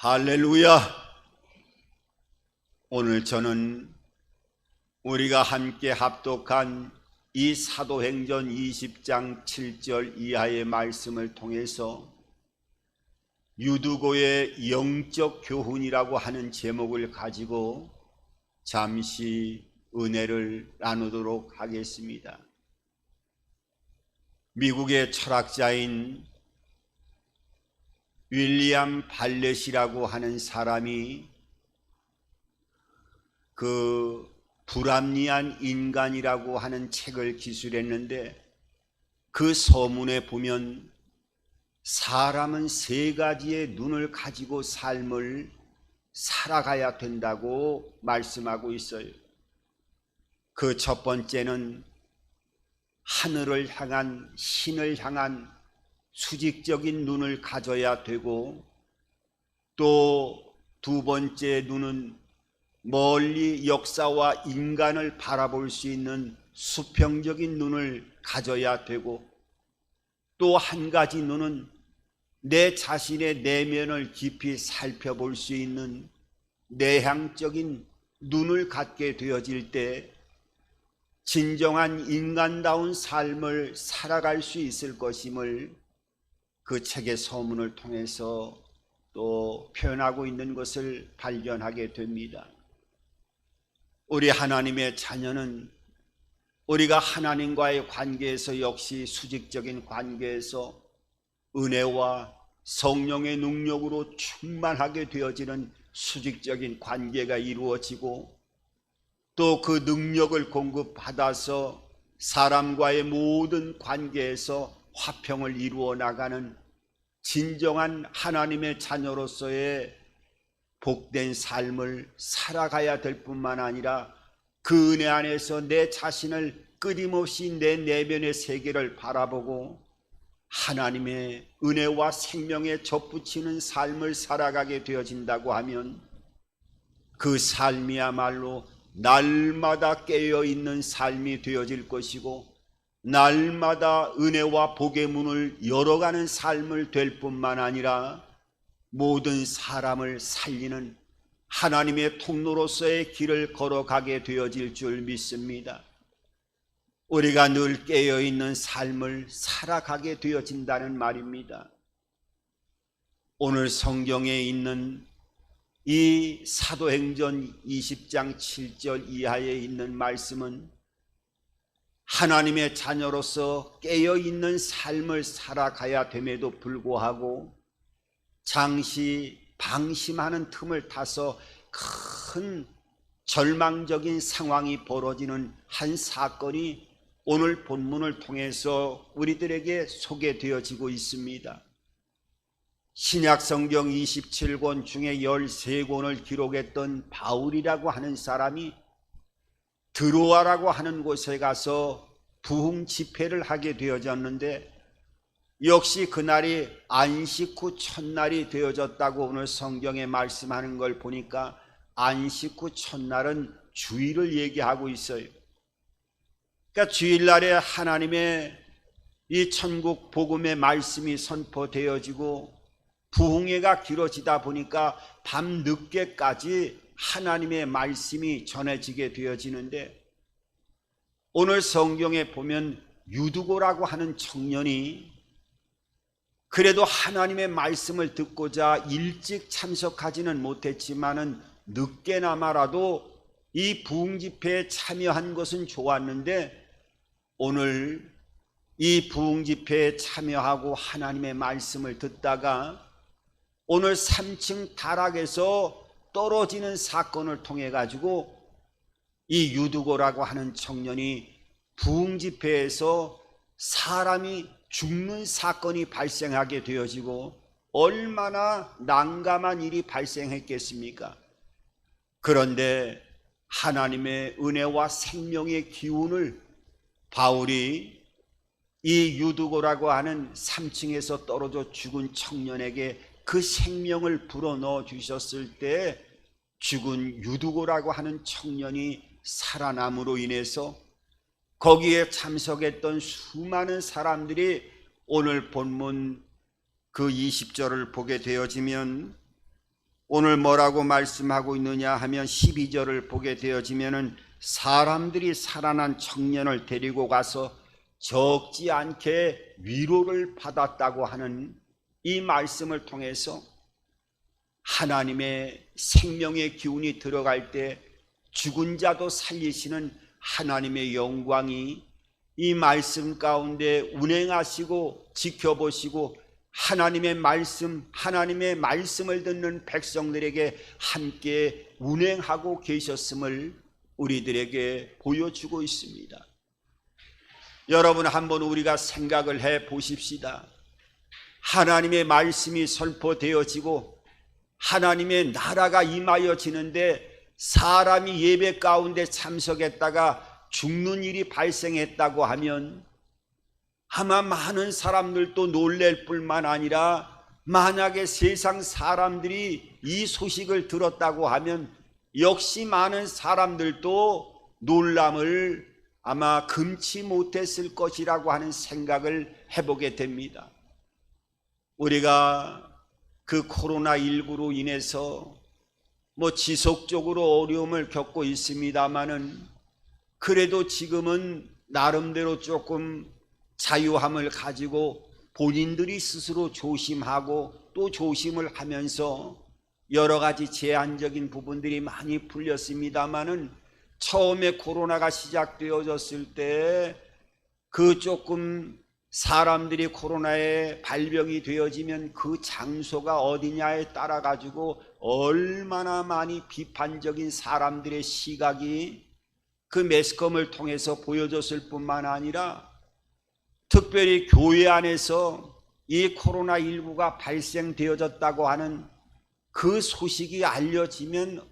할렐루야! 오늘 저는 우리가 함께 합독한 이 사도행전 20장 7절 이하의 말씀을 통해서 유두고의 영적 교훈이라고 하는 제목을 가지고 잠시 은혜를 나누도록 하겠습니다. 미국의 철학자인 윌리엄 발렛이라고 하는 사람이 그 불합리한 인간이라고 하는 책을 기술했는데, 그 서문에 보면 사람은 세 가지의 눈을 가지고 삶을 살아가야 된다고 말씀하고 있어요. 그 첫 번째는 하늘을 향한, 신을 향한 수직적인 눈을 가져야 되고, 또 두 번째 눈은 멀리 역사와 인간을 바라볼 수 있는 수평적인 눈을 가져야 되고, 또 한 가지 눈은 내 자신의 내면을 깊이 살펴볼 수 있는 내향적인 눈을 갖게 되어질 때 진정한 인간다운 삶을 살아갈 수 있을 것임을 그 책의 서문을 통해서 또 표현하고 있는 것을 발견하게 됩니다. 우리 하나님의 자녀는 우리가 하나님과의 관계에서 역시 수직적인 관계에서 은혜와 성령의 능력으로 충만하게 되어지는 수직적인 관계가 이루어지고, 또 그 능력을 공급받아서 사람과의 모든 관계에서 화평을 이루어 나가는 진정한 하나님의 자녀로서의 복된 삶을 살아가야 될 뿐만 아니라, 그 은혜 안에서 내 자신을 끊임없이 내 내면의 세계를 바라보고 하나님의 은혜와 생명에 접붙이는 삶을 살아가게 되어진다고 하면, 그 삶이야말로 날마다 깨어있는 삶이 되어질 것이고, 날마다 은혜와 복의 문을 열어가는 삶을 될 뿐만 아니라 모든 사람을 살리는 하나님의 통로로서의 길을 걸어가게 되어질 줄 믿습니다. 우리가 늘 깨어있는 삶을 살아가게 되어진다는 말입니다. 오늘 성경에 있는 이 사도행전 20장 7절 이하에 있는 말씀은 하나님의 자녀로서 깨어있는 삶을 살아가야 됨에도 불구하고 잠시 방심하는 틈을 타서 큰 절망적인 상황이 벌어지는 한 사건이 오늘 본문을 통해서 우리들에게 소개되어지고 있습니다. 신약성경 27권 중에 13권을 기록했던 바울이라고 하는 사람이 드로아라고 하는 곳에 가서 부흥 집회를 하게 되어졌는데, 역시 그날이 안식 후 첫날이 되어졌다고 오늘 성경에 말씀하는 걸 보니까 안식 후 첫날은 주일을 얘기하고 있어요. 그러니까 주일날에 하나님의 이 천국 복음의 말씀이 선포되어지고 부흥회가 길어지다 보니까 밤 늦게까지 하나님의 말씀이 전해지게 되어지는데, 오늘 성경에 보면 유두고라고 하는 청년이 그래도 하나님의 말씀을 듣고자 일찍 참석하지는 못했지만은 늦게나마라도 이 부흥 집회에 참여한 것은 좋았는데, 오늘 이 부흥 집회에 참여하고 하나님의 말씀을 듣다가 오늘 3층 다락에서 떨어지는 사건을 통해 가지고 이 유두고라고 하는 청년이 부흥 집회에서 사람이 죽는 사건이 발생하게 되어지고, 얼마나 난감한 일이 발생했겠습니까? 그런데 하나님의 은혜와 생명의 기운을 바울이 이 유두고라고 하는 3층에서 떨어져 죽은 청년에게 그 생명을 불어넣어 주셨을 때, 죽은 유두고라고 하는 청년이 살아남으로 인해서 거기에 참석했던 수많은 사람들이 오늘 본문 그 20절을 보게 되어지면 오늘 뭐라고 말씀하고 있느냐 하면 12절을 보게 되어지면은 사람들이 살아난 청년을 데리고 가서 적지 않게 위로를 받았다고 하는 이 말씀을 통해서 하나님의 생명의 기운이 들어갈 때 죽은 자도 살리시는 하나님의 영광이 이 말씀 가운데 운행하시고 지켜보시고 하나님의 말씀을 듣는 백성들에게 함께 운행하고 계셨음을 우리들에게 보여주고 있습니다. 여러분, 한번 우리가 생각을 해 보십시다. 하나님의 말씀이 선포되어지고 하나님의 나라가 임하여지는데 사람이 예배 가운데 참석했다가 죽는 일이 발생했다고 하면 아마 많은 사람들도 놀랄 뿐만 아니라 만약에 세상 사람들이 이 소식을 들었다고 하면 역시 많은 사람들도 놀람을 아마 금치 못했을 것이라고 하는 생각을 해보게 됩니다. 우리가 그 코로나19로 인해서 지속적으로 어려움을 겪고 있습니다마는 그래도 지금은 나름대로 조금 자유함을 가지고 본인들이 스스로 조심하고 또 조심을 하면서 여러 가지 제한적인 부분들이 많이 풀렸습니다마는 처음에 코로나가 시작되어졌을 때 그 조금 사람들이 코로나에 발병이 되어지면 그 장소가 어디냐에 따라 가지고 얼마나 많이 비판적인 사람들의 시각이 그 매스컴을 통해서 보여줬을 뿐만 아니라 특별히 교회 안에서 이 코로나19가 발생되어졌다고 하는 그 소식이 알려지면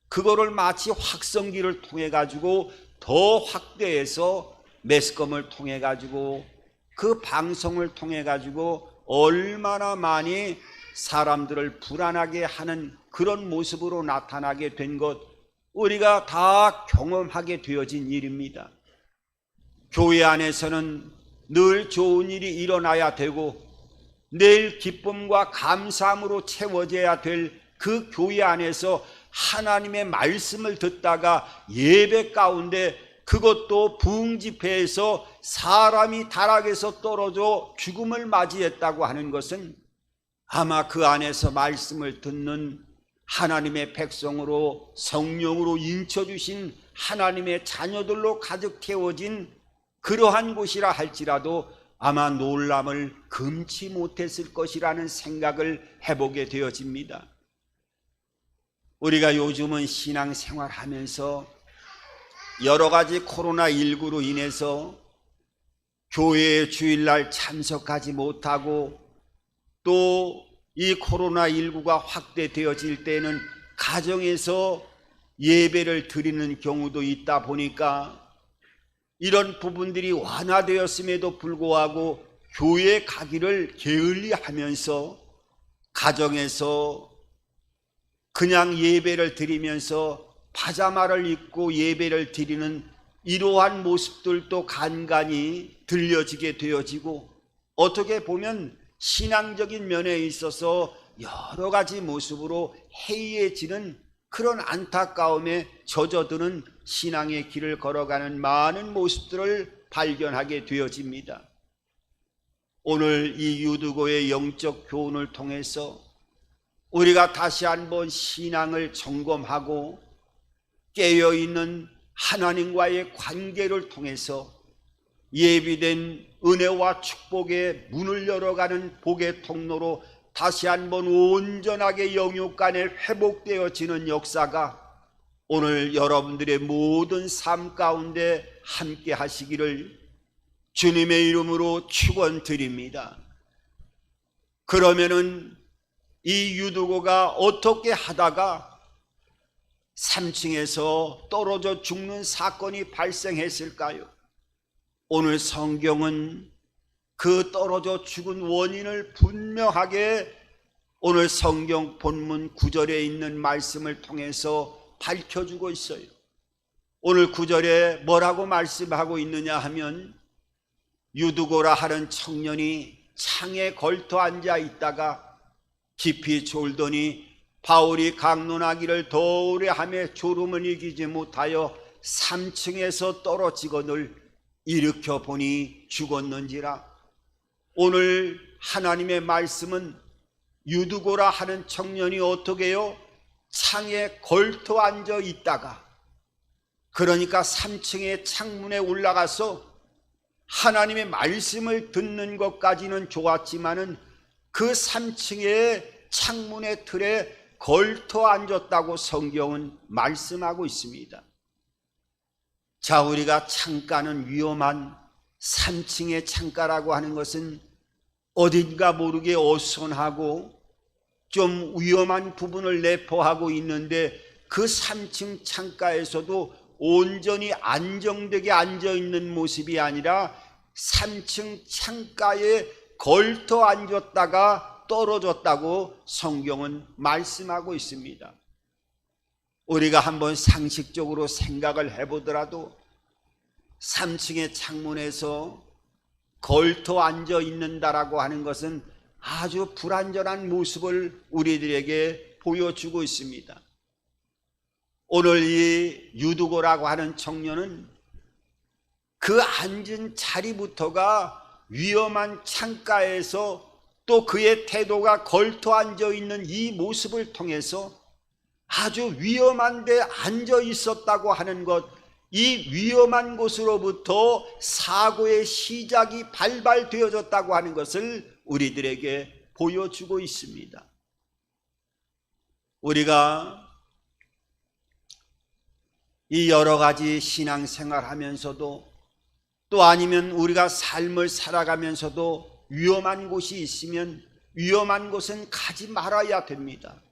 그거를 마치 확성기를 통해 가지고 더 확대해서 매스컴을 통해 가지고 그 방송을 통해 가지고 얼마나 많이 사람들을 불안하게 하는 그런 모습으로 나타나게 된 것 우리가 다 경험하게 되어진 일입니다. 교회 안에서는 늘 좋은 일이 일어나야 되고 늘 기쁨과 감사함으로 채워져야 될 그 교회 안에서 하나님의 말씀을 듣다가 예배 가운데 그것도 부흥집회에서 사람이 타락에서 떨어져 죽음을 맞이했다고 하는 것은 아마 그 안에서 말씀을 듣는 하나님의 백성으로 성령으로 인쳐주신 하나님의 자녀들로 가득 채워진 그러한 곳이라 할지라도 아마 놀람을 금치 못했을 것이라는 생각을 해보게 되어집니다. 우리가 요즘은 신앙생활하면서 여러 가지 코로나19로 인해서 교회에 주일날 참석하지 못하고 또 이 코로나19가 확대되어질 때는 가정에서 예배를 드리는 경우도 있다 보니까 이런 부분들이 완화되었음에도 불구하고 교회에 가기를 게을리하면서 가정에서 그냥 예배를 드리면서 파자마를 입고 예배를 드리는 이러한 모습들도 간간히 들려지게 되어지고 어떻게 보면 신앙적인 면에 있어서 여러 가지 모습으로 해이해지는 그런 안타까움에 젖어드는 신앙의 길을 걸어가는 많은 모습들을 발견하게 되어집니다. 오늘 이 유두고의 영적 교훈을 통해서 우리가 다시 한번 신앙을 점검하고 깨어있는 하나님과의 관계를 통해서 예비된 은혜와 축복의 문을 열어가는 복의 통로로 다시 한번 온전하게 영육 간에 회복되어지는 역사가 오늘 여러분들의 모든 삶 가운데 함께 하시기를 주님의 이름으로 축원드립니다. 그러면은 이 유두고가 어떻게 하다가 3층에서 떨어져 죽는 사건이 발생했을까요? 오늘 성경은 그 떨어져 죽은 원인을 분명하게 오늘 성경 본문 9절에 있는 말씀을 통해서 밝혀주고 있어요. 오늘 9절에 뭐라고 말씀하고 있느냐 하면 유두고라 하는 청년이 창에 걸터 앉아 있다가 깊이 졸더니 바울이 강론하기를 더 오래 하며 졸음을 이기지 못하여 3층에서 떨어지거늘 일으켜 보니 죽었는지라. 오늘 하나님의 말씀은 유두고라 하는 청년이 어떻게 해요? 창에 걸터 앉아 있다가, 그러니까 3층의 창문에 올라가서 하나님의 말씀을 듣는 것까지는 좋았지만은 그 3층의 창문의 틀에 걸터 앉았다고 성경은 말씀하고 있습니다. 자, 우리가 창가는 위험한 3층의 창가라고 하는 것은 어딘가 모르게 어수선하고 좀 위험한 부분을 내포하고 있는데, 그 3층 창가에서도 온전히 안정되게 앉아있는 모습이 아니라 3층 창가에 걸터 앉았다가 떨어졌다고 성경은 말씀하고 있습니다. 우리가 한번 상식적으로 생각을 해보더라도 3층의 창문에서 걸터 앉아 있는다라고 하는 것은 아주 불안전한 모습을 우리들에게 보여주고 있습니다. 오늘 이 유두고라고 하는 청년은 그 앉은 자리부터가 위험한 창가에서, 또 그의 태도가 걸터 앉아 있는 이 모습을 통해서 아주 위험한 데 앉아 있었다고 하는 것, 이 위험한 곳으로부터 사고의 시작이 발발되어졌다고 하는 것을 우리들에게 보여주고 있습니다. 우리가 이 여러 가지 신앙생활 하면서도, 또 아니면 우리가 삶을 살아가면서도 위험한 곳이 있으면 위험한 곳은 가지 말아야 됩니다.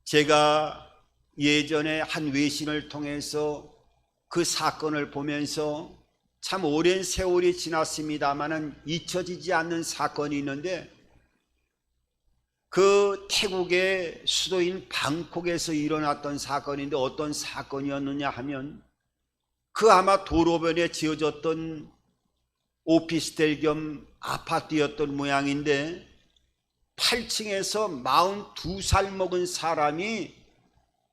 제가 예전에 한 외신을 통해서 그 사건을 보면서 참 오랜 세월이 지났습니다마는 잊혀지지 않는 사건이 있는데, 그 태국의 수도인 방콕에서 일어났던 사건인데, 어떤 사건이었느냐 하면 그 아마 도로변에 지어졌던 오피스텔 겸 아파트였던 모양인데, 8층에서 42살 먹은 사람이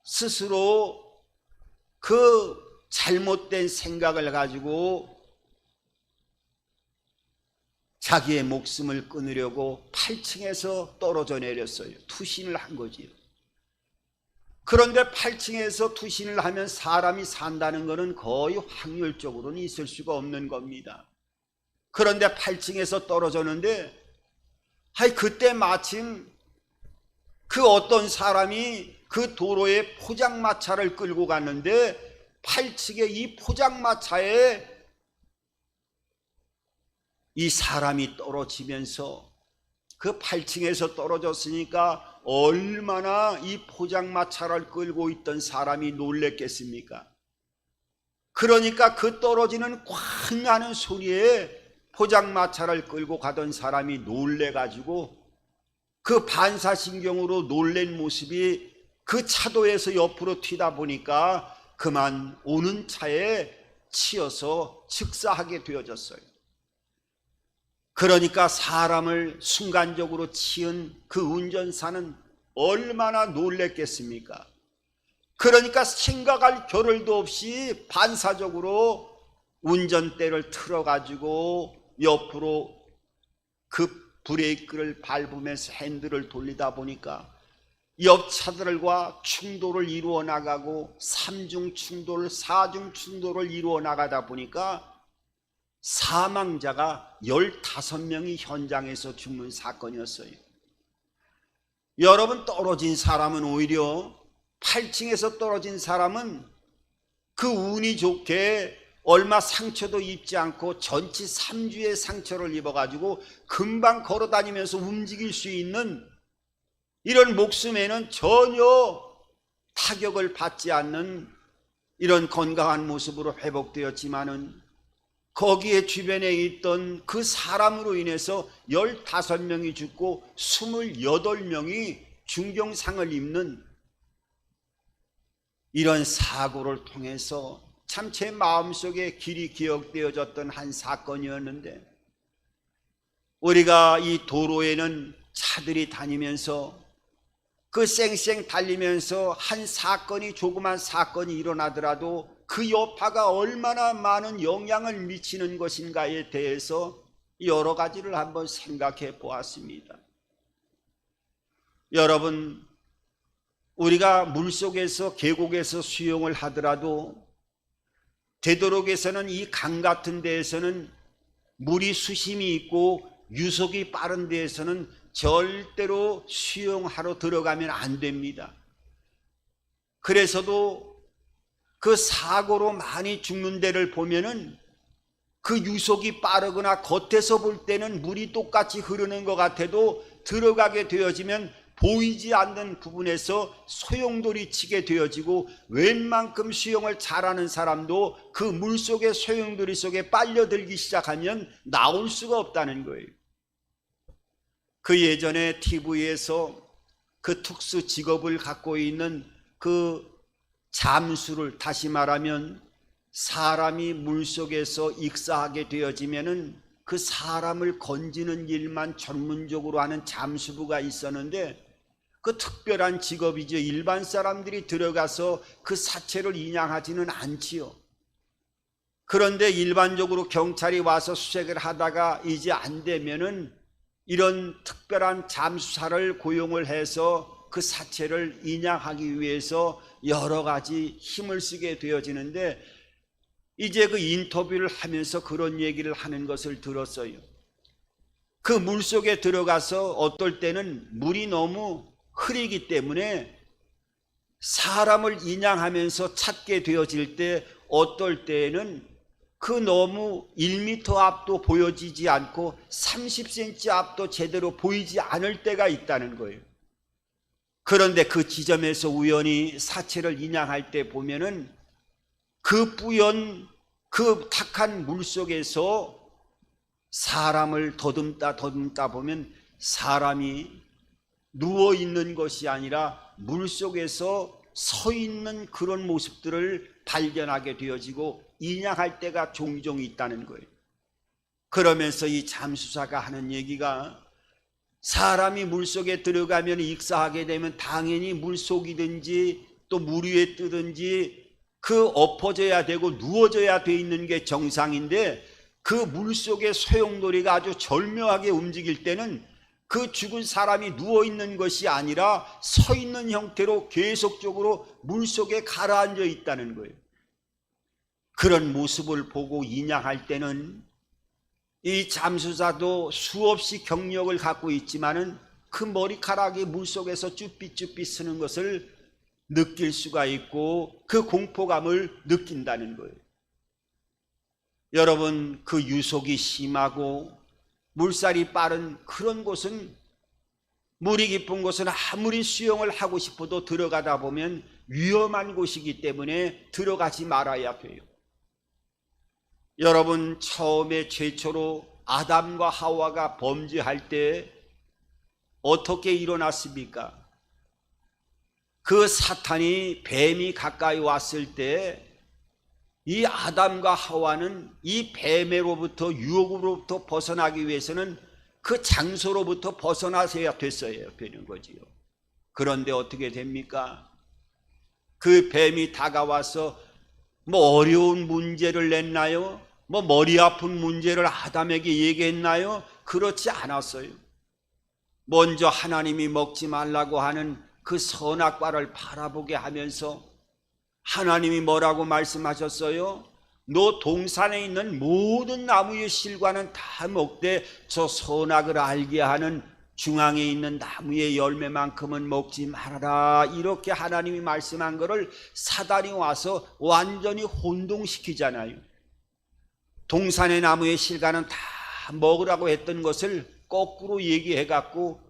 스스로 그 잘못된 생각을 가지고 자기의 목숨을 끊으려고 8층에서 떨어져 내렸어요. 투신을 한 거지요. 그런데 8층에서 투신을 하면 사람이 산다는 것은 거의 확률적으로는 있을 수가 없는 겁니다. 그런데 8층에서 떨어졌는데, 그때 마침 그 어떤 사람이 그 도로에 포장마차를 끌고 갔는데, 8층에 이 포장마차에 이 사람이 떨어지면서, 그 8층에서 떨어졌으니까 얼마나 이 포장마차를 끌고 있던 사람이 놀랬겠습니까? 그러니까 그 떨어지는 쾅 하는 소리에 포장마차를 끌고 가던 사람이 놀래가지고 그 반사신경으로 놀란 모습이 그 차도에서 옆으로 튀다 보니까 그만 오는 차에 치여서 즉사하게 되어졌어요. 그러니까 사람을 순간적으로 치은 그 운전사는 얼마나 놀랬겠습니까? 그러니까 생각할 겨를도 없이 반사적으로 운전대를 틀어가지고 옆으로 급 브레이크를 밟으면서 핸들을 돌리다 보니까 옆 차들과 충돌을 이루어 나가고 3중 충돌, 4중 충돌을 이루어 나가다 보니까 사망자가 15명이 현장에서 죽는 사건이었어요. 여러분, 떨어진 사람은 오히려 8층에서 떨어진 사람은 그 운이 좋게 얼마 상처도 입지 않고 전치 3주의 상처를 입어가지고 금방 걸어다니면서 움직일 수 있는 이런 목숨에는 전혀 타격을 받지 않는 이런 건강한 모습으로 회복되었지만은, 거기에 주변에 있던 그 사람으로 인해서 15명이 죽고 28명이 중경상을 입는 이런 사고를 통해서 참 제 마음속에 길이 기억되어졌던 한 사건이었는데, 우리가 이 도로에는 차들이 다니면서 그 쌩쌩 달리면서 한 사건이, 조그만 사건이 일어나더라도 그 여파가 얼마나 많은 영향을 미치는 것인가에 대해서 여러 가지를 한번 생각해 보았습니다. 여러분, 우리가 물속에서, 계곡에서 수영을 하더라도 되도록에서는 이 강 같은 데에서는 물이 수심이 있고 유속이 빠른 데에서는 절대로 수영하러 들어가면 안 됩니다. 그래서도 그 사고로 많이 죽는 데를 보면은 그 유속이 빠르거나 겉에서 볼 때는 물이 똑같이 흐르는 것 같아도 들어가게 되어지면 보이지 않는 부분에서 소용돌이 치게 되어지고, 웬만큼 수영을 잘하는 사람도 그 물속의 소용돌이 속에 빨려들기 시작하면 나올 수가 없다는 거예요. 그 예전에 TV에서 그 특수 직업을 갖고 있는 그 잠수를, 다시 말하면 사람이 물속에서 익사하게 되어지면은 그 사람을 건지는 일만 전문적으로 하는 잠수부가 있었는데, 그 특별한 직업이죠. 일반 사람들이 들어가서 그 사체를 인양하지는 않지요. 그런데 일반적으로 경찰이 와서 수색을 하다가 이제 안 되면은 이런 특별한 잠수사를 고용을 해서 그 사체를 인양하기 위해서 여러 가지 힘을 쓰게 되어지는데, 이제 그 인터뷰를 하면서 그런 얘기를 하는 것을 들었어요. 그 물속에 들어가서 어떨 때는 물이 너무 흐리기 때문에 사람을 인양하면서 찾게 되어질 때 어떨 때는 그 너무 1m 앞도 보여지지 않고 30cm 앞도 제대로 보이지 않을 때가 있다는 거예요. 그런데 그 지점에서 우연히 사체를 인양할 때 보면은 그 뿌연, 그 탁한 물 속에서 사람을 더듬다 보면 사람이 누워 있는 것이 아니라 물 속에서 서 있는 그런 모습들을 발견하게 되어지고 인양할 때가 종종 있다는 거예요. 그러면서 이 잠수사가 하는 얘기가, 사람이 물 속에 들어가면 익사하게 되면 당연히 물 속이든지 또 물 위에 뜨든지 그 엎어져야 되고 누워져야 돼 있는 게 정상인데, 그 물 속의 소용돌이가 아주 절묘하게 움직일 때는 그 죽은 사람이 누워있는 것이 아니라 서 있는 형태로 계속적으로 물속에 가라앉아 있다는 거예요. 그런 모습을 보고 인양할 때는 이 잠수사도 수없이 경력을 갖고 있지만은 그 머리카락이 물속에서 쭈삣쭈삣 쓰는 것을 느낄 수가 있고 그 공포감을 느낀다는 거예요. 여러분, 그 유속이 심하고 물살이 빠른 그런 곳은, 물이 깊은 곳은 아무리 수영을 하고 싶어도 들어가다 보면 위험한 곳이기 때문에 들어가지 말아야 돼요. 여러분, 처음에 최초로 아담과 하와가 범죄할 때 어떻게 일어났습니까? 그 사탄이, 뱀이 가까이 왔을 때 이 아담과 하와는 이 뱀으로부터, 유혹으로부터 벗어나기 위해서는 그 장소로부터 벗어나셔야 되는 거지요. 그런데 어떻게 됩니까? 그 뱀이 다가와서 뭐 어려운 문제를 냈나요? 뭐 머리 아픈 문제를 아담에게 얘기했나요? 그렇지 않았어요. 먼저 하나님이 먹지 말라고 하는 그 선악과를 바라보게 하면서 하나님이 뭐라고 말씀하셨어요? 너 동산에 있는 모든 나무의 실과는 다 먹되 저 선악을 알게 하는 중앙에 있는 나무의 열매만큼은 먹지 말아라. 이렇게 하나님이 말씀한 것을 사단이 와서 완전히 혼동시키잖아요. 동산의 나무의 실과는 다 먹으라고 했던 것을 거꾸로 얘기해 갖고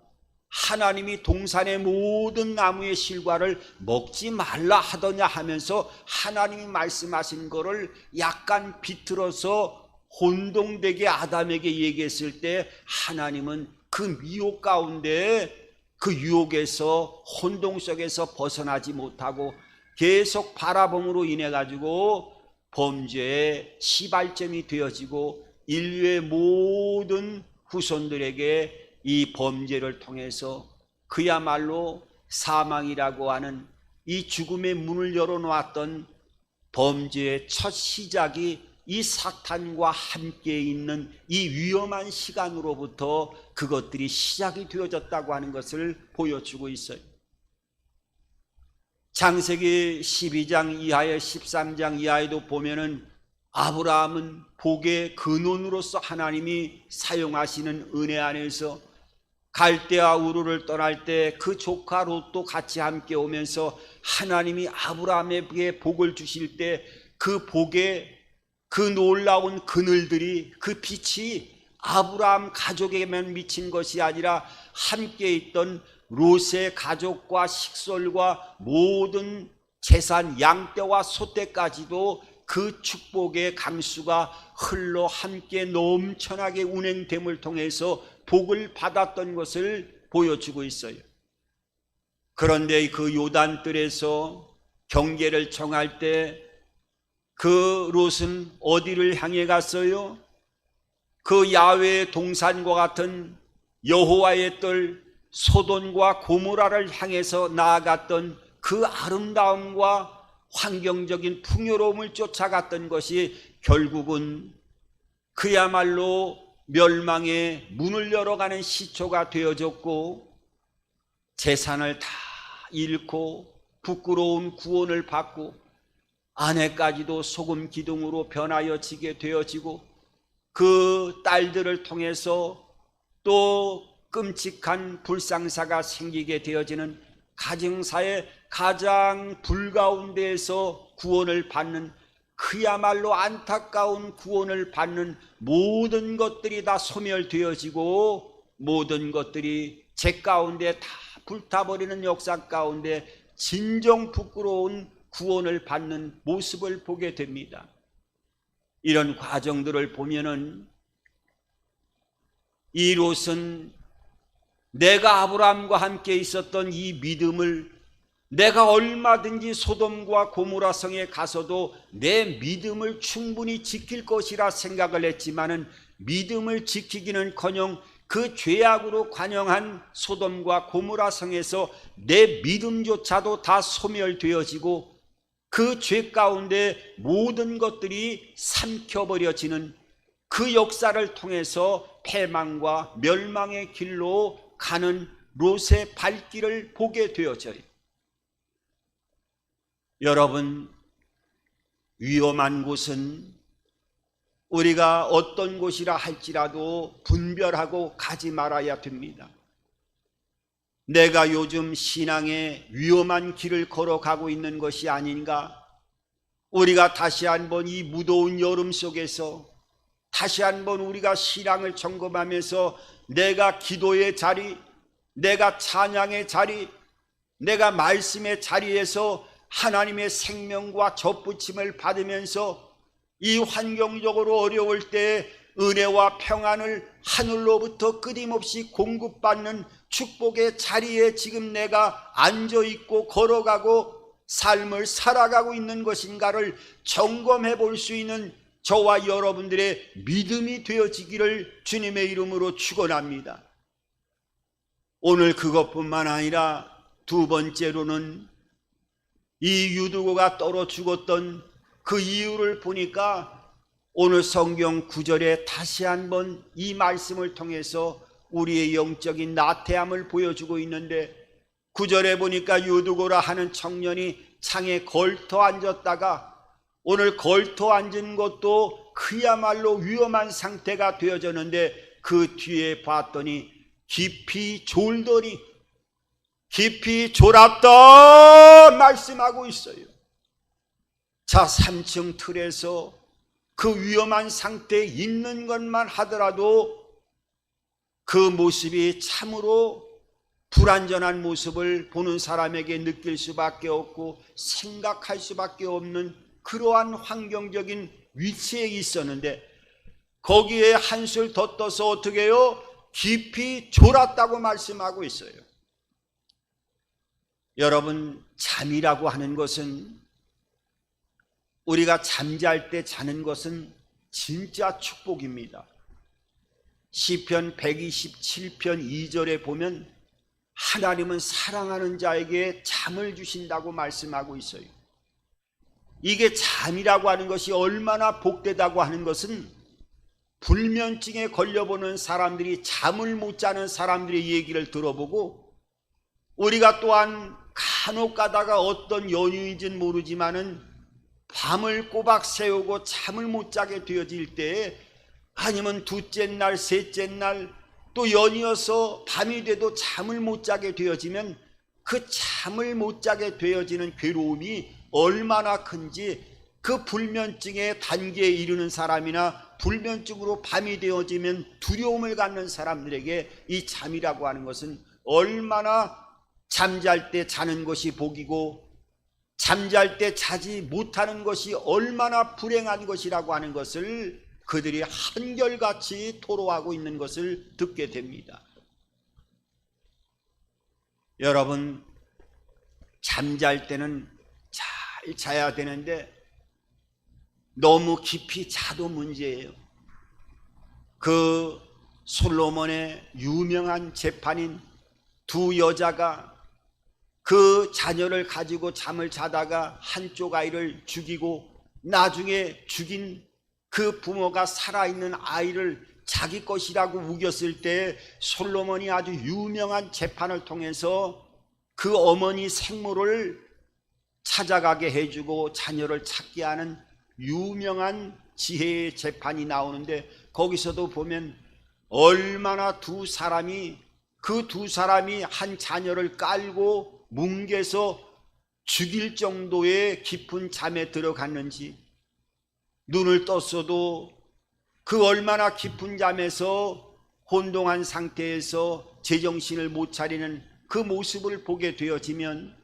하나님이 동산의 모든 나무의 실과를 먹지 말라 하더냐 하면서 하나님이 말씀하신 것을 약간 비틀어서 혼동되게 아담에게 얘기했을 때, 하나님은 그 미혹 가운데, 그 유혹에서, 혼동 속에서 벗어나지 못하고 계속 바라봄으로 인해 가지고 범죄의 시발점이 되어지고 인류의 모든 후손들에게 이 범죄를 통해서 그야말로 사망이라고 하는 이 죽음의 문을 열어놓았던 범죄의 첫 시작이 이 사탄과 함께 있는 이 위험한 시간으로부터 그것들이 시작이 되어졌다고 하는 것을 보여주고 있어요. 창세기 12장 이하에 13장 이하에도 보면은 아브라함은 복의 근원으로서 하나님이 사용하시는 은혜 안에서 갈대아 우르를 떠날 때 그 조카 롯도 같이 함께 오면서 하나님이 아브라함에게 복을 주실 때 그 복의 그 놀라운 그늘들이, 그 빛이 아브라함 가족에게만 미친 것이 아니라 함께 있던 롯의 가족과 식솔과 모든 재산, 양떼와 소떼까지도 그 축복의 강수가 흘러 함께 넘쳐나게 운행됨을 통해서 복을 받았던 것을 보여주고 있어요. 그런데 그 요단뜰에서 경계를 정할 때 그 롯은 어디를 향해 갔어요? 그 야훼의 동산과 같은 여호와의 뜰 소돔과 고모라를 향해서 나아갔던 그 아름다움과 환경적인 풍요로움을 쫓아갔던 것이 결국은 그야말로 멸망의 문을 열어가는 시초가 되어졌고, 재산을 다 잃고 부끄러운 구원을 받고 아내까지도 소금 기둥으로 변하여지게 되어지고, 그 딸들을 통해서 또 끔찍한 불상사가 생기게 되어지는 가정사의 가장 불가운데에서 구원을 받는, 그야말로 안타까운 구원을 받는 모든 것들이 다 소멸되어지고 모든 것들이 제 가운데 다 불타버리는 역사 가운데 진정 부끄러운 구원을 받는 모습을 보게 됩니다. 이런 과정들을 보면은 이 롯은 내가 아브라함과 함께 있었던 이 믿음을, 내가 얼마든지 소돔과 고모라 성에 가서도 내 믿음을 충분히 지킬 것이라 생각을 했지만은 믿음을 지키기는커녕 그 죄악으로 관영한 소돔과 고모라 성에서 내 믿음조차도 다 소멸되어지고 그 죄 가운데 모든 것들이 삼켜버려지는 그 역사를 통해서 패망과 멸망의 길로 가는 롯의 발길을 보게 되어져요. 여러분, 위험한 곳은 우리가 어떤 곳이라 할지라도 분별하고 가지 말아야 됩니다. 내가 요즘 신앙의 위험한 길을 걸어가고 있는 것이 아닌가? 우리가 다시 한번 이 무더운 여름 속에서 다시 한번 우리가 신앙을 점검하면서 내가 기도의 자리, 내가 찬양의 자리, 내가 말씀의 자리에서 하나님의 생명과 접붙임을 받으면서 이 환경적으로 어려울 때 은혜와 평안을 하늘로부터 끊임없이 공급받는 축복의 자리에 지금 내가 앉아있고 걸어가고 삶을 살아가고 있는 것인가를 점검해 볼 수 있는 저와 여러분들의 믿음이 되어지기를 주님의 이름으로 축원합니다. 오늘 그것뿐만 아니라 두 번째로는 이 유두고가 떨어 죽었던 그 이유를 보니까 오늘 성경 9절에 다시 한번 이 말씀을 통해서 우리의 영적인 나태함을 보여주고 있는데, 9절에 보니까 유두고라 하는 청년이 창에 걸터 앉았다가 오늘 걸터 앉은 것도 그야말로 위험한 상태가 되어졌는데 그 뒤에 봤더니 깊이 졸더니 깊이 졸았다 말씀하고 있어요. 자, 3층 틀에서 그 위험한 상태에 있는 것만 하더라도 그 모습이 참으로 불완전한 모습을 보는 사람에게 느낄 수밖에 없고 생각할 수밖에 없는 그러한 환경적인 위치에 있었는데, 거기에 한술 더 떠서 어떻게 해요? 깊이 졸았다고 말씀하고 있어요. 여러분, 잠이라고 하는 것은, 우리가 잠잘 때 자는 것은 진짜 축복입니다. 시편 127편 2절에 보면 하나님은 사랑하는 자에게 잠을 주신다고 말씀하고 있어요. 이게 잠이라고 하는 것이 얼마나 복되다고 하는 것은 불면증에 걸려보는 사람들이 잠을 못 자는 사람들의 얘기를 들어보고 우리가 또한 간혹 가다가 어떤 연유인지는 모르지만은 밤을 꼬박 새우고 잠을 못 자게 되어질 때에 아니면 둘째 날, 셋째 날 또 연이어서 밤이 돼도 잠을 못 자게 되어지면 그 잠을 못 자게 되어지는 괴로움이 얼마나 큰지 그 불면증의 단계에 이르는 사람이나 불면증으로 밤이 되어지면 두려움을 갖는 사람들에게 이 잠이라고 하는 것은 얼마나 잠잘 때 자는 것이 복이고 잠잘 때 자지 못하는 것이 얼마나 불행한 것이라고 하는 것을 그들이 한결같이 토로하고 있는 것을 듣게 됩니다. 여러분, 잠잘 때는 잘 자야 되는데 너무 깊이 자도 문제예요. 그 솔로몬의 유명한 재판인 두 여자가 그 자녀를 가지고 잠을 자다가 한쪽 아이를 죽이고 나중에 죽인 그 부모가 살아있는 아이를 자기 것이라고 우겼을 때 솔로몬이 아주 유명한 재판을 통해서 그 어머니 생모를 찾아가게 해주고 자녀를 찾게 하는 유명한 지혜의 재판이 나오는데 거기서도 보면 얼마나 그 두 사람이 한 자녀를 깔고 뭉개서 죽일 정도의 깊은 잠에 들어갔는지 눈을 떴어도 그 얼마나 깊은 잠에서 혼동한 상태에서 제정신을 못 차리는 그 모습을 보게 되어지면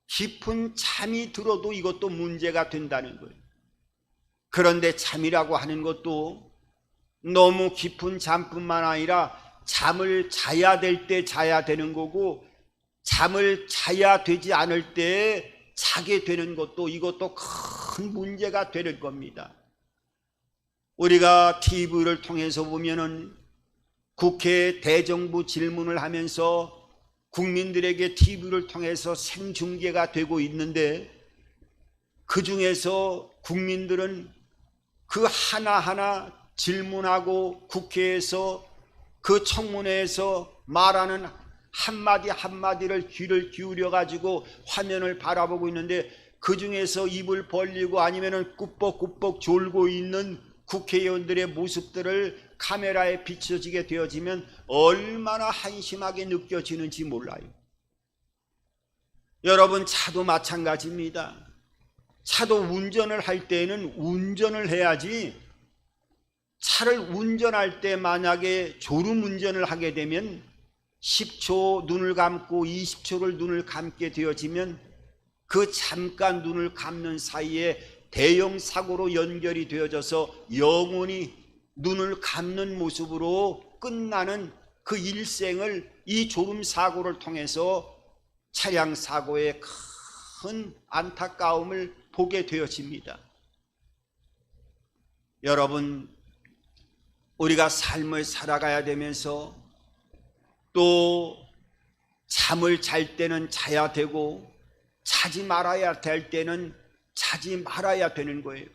깊은 잠이 들어도 이것도 문제가 된다는 거예요. 그런데 잠이라고 하는 것도 너무 깊은 잠뿐만 아니라 잠을 자야 될 때 자야 되는 거고 잠을 자야 되지 않을 때 자게 되는 것도 이것도 큰 문제가 되는 겁니다. 우리가 TV를 통해서 보면은 국회 대정부 질문을 하면서 국민들에게 TV를 통해서 생중계가 되고 있는데 그 중에서 국민들은 그 하나하나 질문하고 국회에서 그 청문회에서 말하는 한마디 한마디를 귀를 기울여 가지고 화면을 바라보고 있는데 그 중에서 입을 벌리고 아니면은 꾸벅꾸벅 졸고 있는 국회의원들의 모습들을 카메라에 비춰지게 되어지면 얼마나 한심하게 느껴지는지 몰라요. 여러분, 차도 마찬가지입니다. 차도 운전을 할 때는 운전을 해야지 차를 운전할 때 만약에 졸음 운전을 하게 되면 10초 눈을 감고 20초를 눈을 감게 되어지면 그 잠깐 눈을 감는 사이에 대형 사고로 연결이 되어져서 영원히 눈을 감는 모습으로 끝나는 그 일생을 이 졸음 사고를 통해서 차량 사고의 큰 안타까움을 보게 되어집니다. 여러분, 우리가 삶을 살아가야 되면서 또 잠을 잘 때는 자야 되고 자지 말아야 될 때는 자지 말아야 되는 거예요.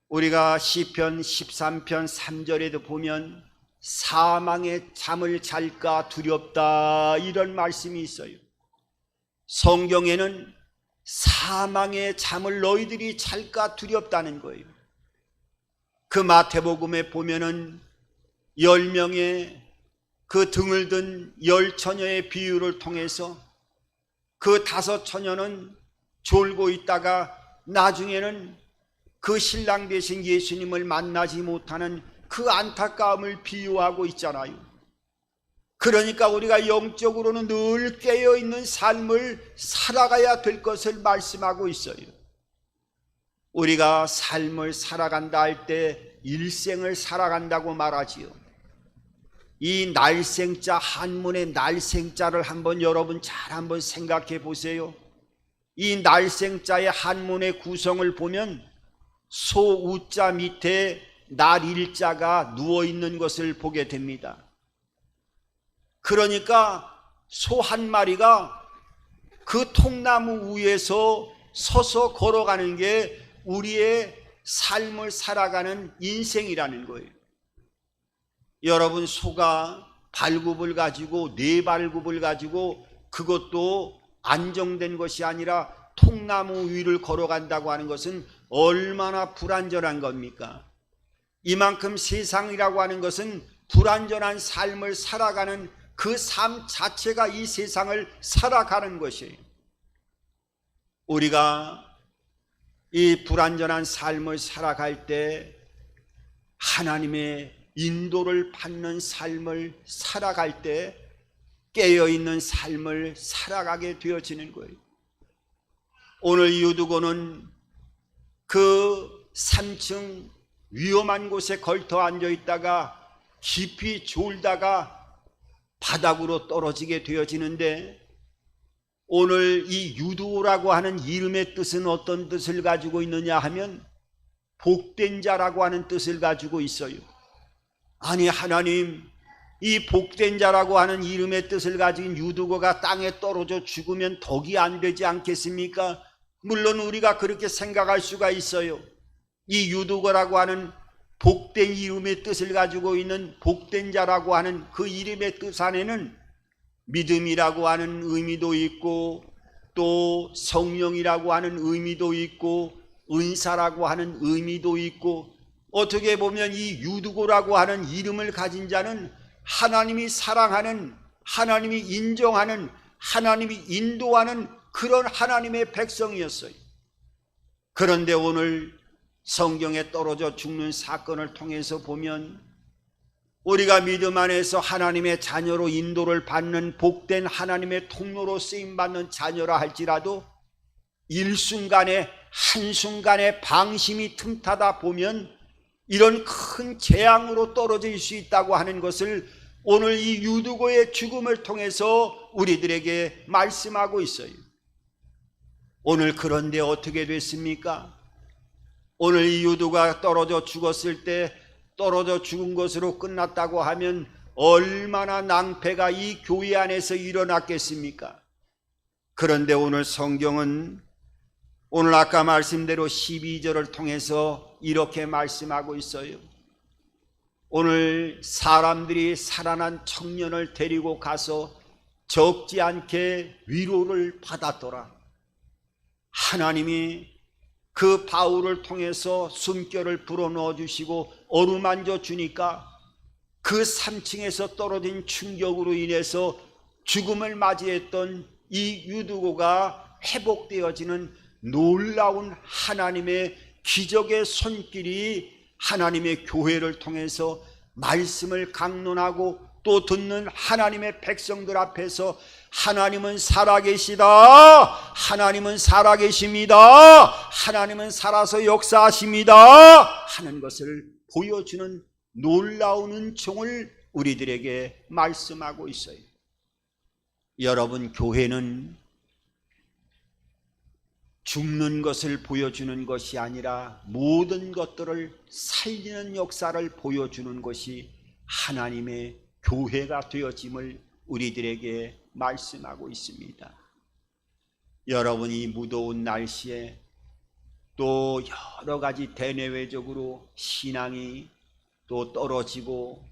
우리가 시편 13편 3절에도 보면 사망의 잠을 잘까 두렵다 이런 말씀이 있어요. 성경에는 사망의 잠을 너희들이 잘까 두렵다는 거예요. 그 마태복음에 보면은 10명의 그 등을 든 10처녀의 비유를 통해서 그 5처녀는 졸고 있다가 나중에는 그 신랑 되신 예수님을 만나지 못하는 그 안타까움을 비유하고 있잖아요. 그러니까 우리가 영적으로는 늘 깨어있는 삶을 살아가야 될 것을 말씀하고 있어요. 우리가 삶을 살아간다 할 때 일생을 살아간다고 말하지요. 이 날생자, 한문의 날생자를 한번 여러분 잘 한번 생각해 보세요. 이 날생자의 한문의 구성을 보면 소우자 밑에 날일자가 누워있는 것을 보게 됩니다. 그러니까 소 한 마리가 그 통나무 위에서 서서 걸어가는 게 우리의 삶을 살아가는 인생이라는 거예요. 여러분, 소가 발굽을 가지고, 네 발굽을 가지고, 그것도 안정된 것이 아니라 통나무 위를 걸어간다고 하는 것은 얼마나 불안전한 겁니까? 이만큼 세상이라고 하는 것은 불안전한 삶을 살아가는 그 삶 자체가 이 세상을 살아가는 것이에요. 우리가 이 불안전한 삶을 살아갈 때 하나님의 인도를 받는 삶을 살아갈 때 깨어있는 삶을 살아가게 되어지는 거예요. 오늘 유두고는 그 3층 위험한 곳에 걸터 앉아 있다가 깊이 졸다가 바닥으로 떨어지게 되어지는데, 오늘 이 유두고라고 하는 이름의 뜻은 어떤 뜻을 가지고 있느냐 하면 복된 자라고 하는 뜻을 가지고 있어요. 아니, 하나님, 이 복된 자라고 하는 이름의 뜻을 가진 유두고가 땅에 떨어져 죽으면 덕이 안 되지 않겠습니까? 물론 우리가 그렇게 생각할 수가 있어요. 이 유두고라고 하는 복된 이름의 뜻을 가지고 있는 복된 자라고 하는 그 이름의 뜻 안에는 믿음이라고 하는 의미도 있고, 또 성령이라고 하는 의미도 있고, 은사라고 하는 의미도 있고, 어떻게 보면 이 유두고라고 하는 이름을 가진 자는 하나님이 사랑하는, 하나님이 인정하는, 하나님이 인도하는 그런 하나님의 백성이었어요. 그런데 오늘 성경에 떨어져 죽는 사건을 통해서 보면 우리가 믿음 안에서 하나님의 자녀로 인도를 받는 복된 하나님의 통로로 쓰임받는 자녀라 할지라도 일순간에 한순간에 방심이 틈타다 보면 이런 큰 재앙으로 떨어질 수 있다고 하는 것을 오늘 이 유두고의 죽음을 통해서 우리들에게 말씀하고 있어요. 오늘 그런데 어떻게 됐습니까? 오늘 이 유두가 떨어져 죽었을 때 떨어져 죽은 것으로 끝났다고 하면 얼마나 낭패가 이 교회 안에서 일어났겠습니까? 그런데 오늘 성경은 오늘 아까 말씀대로 12절을 통해서 이렇게 말씀하고 있어요. 오늘 사람들이 살아난 청년을 데리고 가서 적지 않게 위로를 받았더라. 하나님이 그 바울을 통해서 숨결을 불어넣어 주시고 어루만져 주니까 그 3층에서 떨어진 충격으로 인해서 죽음을 맞이했던 이 유두고가 회복되어지는 놀라운 하나님의 기적의 손길이 하나님의 교회를 통해서 말씀을 강론하고 또 듣는 하나님의 백성들 앞에서 하나님은 살아계시다, 하나님은 살아계십니다, 하나님은 살아서 역사하십니다 하는 것을 보여주는 놀라운 은총을 우리들에게 말씀하고 있어요. 여러분, 교회는 죽는 것을 보여주는 것이 아니라 모든 것들을 살리는 역사를 보여주는 것이 하나님의 교회가 되어짐을 우리들에게 말씀하고 있습니다. 여러분이 무더운 날씨에 또 여러 가지 대내외적으로 신앙이 또 떨어지고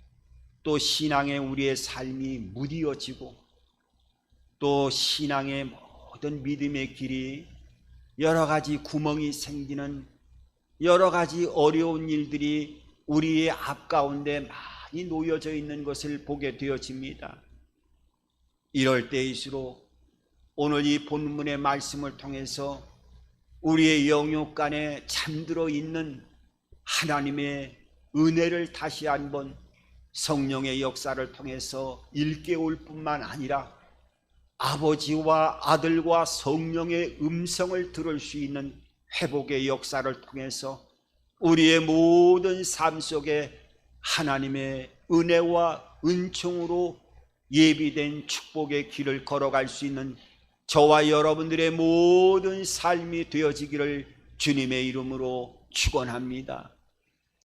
또 신앙에 우리의 삶이 무디어지고 또 신앙의 모든 믿음의 길이 여러 가지 구멍이 생기는 여러 가지 어려운 일들이 우리의 앞 가운데 많이 놓여져 있는 것을 보게 되어집니다. 이럴 때일수록 오늘 이 본문의 말씀을 통해서 우리의 영역 간에 잠들어 있는 하나님의 은혜를 다시 한번 성령의 역사를 통해서 일깨울 뿐만 아니라 아버지와 아들과 성령의 음성을 들을 수 있는 회복의 역사를 통해서 우리의 모든 삶 속에 하나님의 은혜와 은총으로 예비된 축복의 길을 걸어갈 수 있는 저와 여러분들의 모든 삶이 되어지기를 주님의 이름으로 축원합니다.